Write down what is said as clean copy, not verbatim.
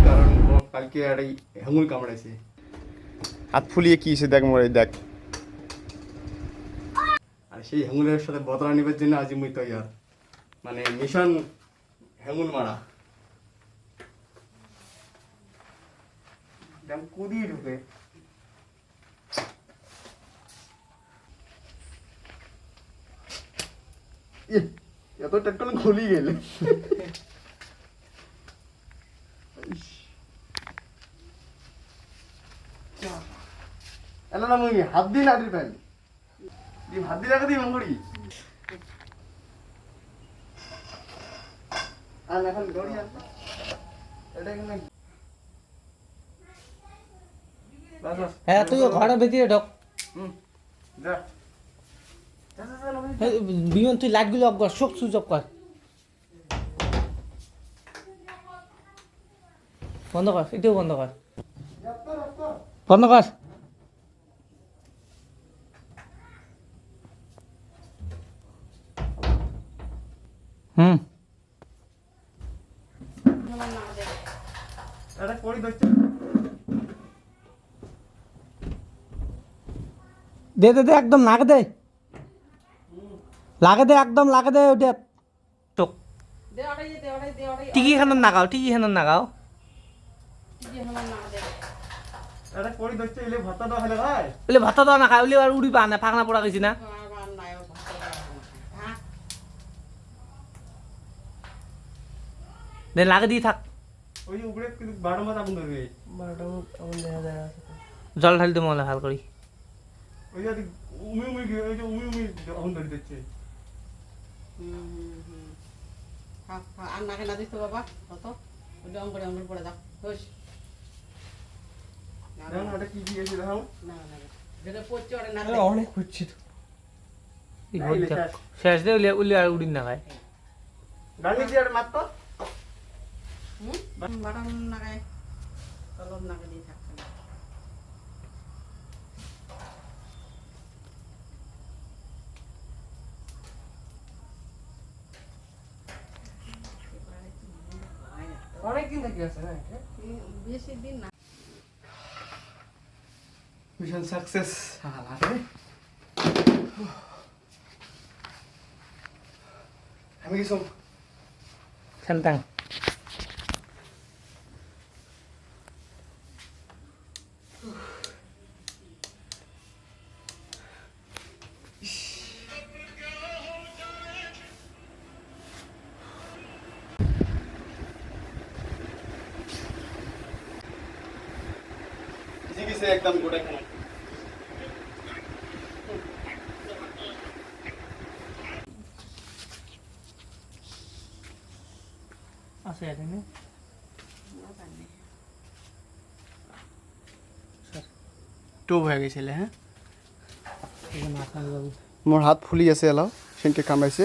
কারণ কালকে আর এই হেঙুল কামড়াইছে হাত ফুলিয়ে কি হয়েছে দেখ মরে দেখ আর সেই হেঙুলের সাথে বদলা নিবার জন্য আজ মুই তৈয়ার মানে মিশন হেঙুল মারা একদম কুদি ঢুকে এত ট্রাক্টর খুলি গেলে এলা না মুই হাত দিয়ে নাড়ি পাই দি হাত দিয়ে লাগা দি মঙ্গড়ি আর এখন গড়ি আর এটা কেন বাস বাস হ্যাঁ তুই ঘরের ভিতরে ঢোক যা বিমান তুই লাইটগুলো অফ কর সব সুইচ অফ কর বন্ধ কর এটাও বন্ধ কর বন্ধ কর হুম এটা করি দইছে দে দে দে একদম লাগে দে লাগে দে একদম লাগে দে ওটা চোখ টিকি খানোর নাগাও টিকি খানোর নাগাও এটা করি দইছে ইলে ভাতা দাও হলে ভাই ওলে ভাত দাও না খাই ওলে আর উড়ি পা না ফাঁকনা পড়া গেছি না দে লাগে দিয়ে থাক ওই উপরে কিন্তু 12 মাস আগুন ধরবে জল ঢালি দে মহলে ভাল করি ওই যে উমি উমি ওই যে উমি উমি আগুন ধরে দিচ্ছে আর নাকে না দিস তো বাবা কত ওটা অঙ্গরে পড়ে দাও হোস দেখো এটা কি দিয়েছে দেখো না না যেটা পড়ছে ওটা না অনেক খুঁজছি তো শেষ দে উলে উলে আর উড়ি না খায় গালি দিয়ে আর মাত্র বাটাম নাকে কলম নাকে দিয়ে থাকছে না অনেকদিন থেকে আছে না বেশি দিন না মিশন সাকসেস হালারে আমি কিছু শান্তাং কিছে একদম গোটা খানা আছে এখানে টোপ হয়ে গেছিলে হ্যাঁ মাথা মোর হাত ফুলি আছে এলাও সেনকে কামড়াইছে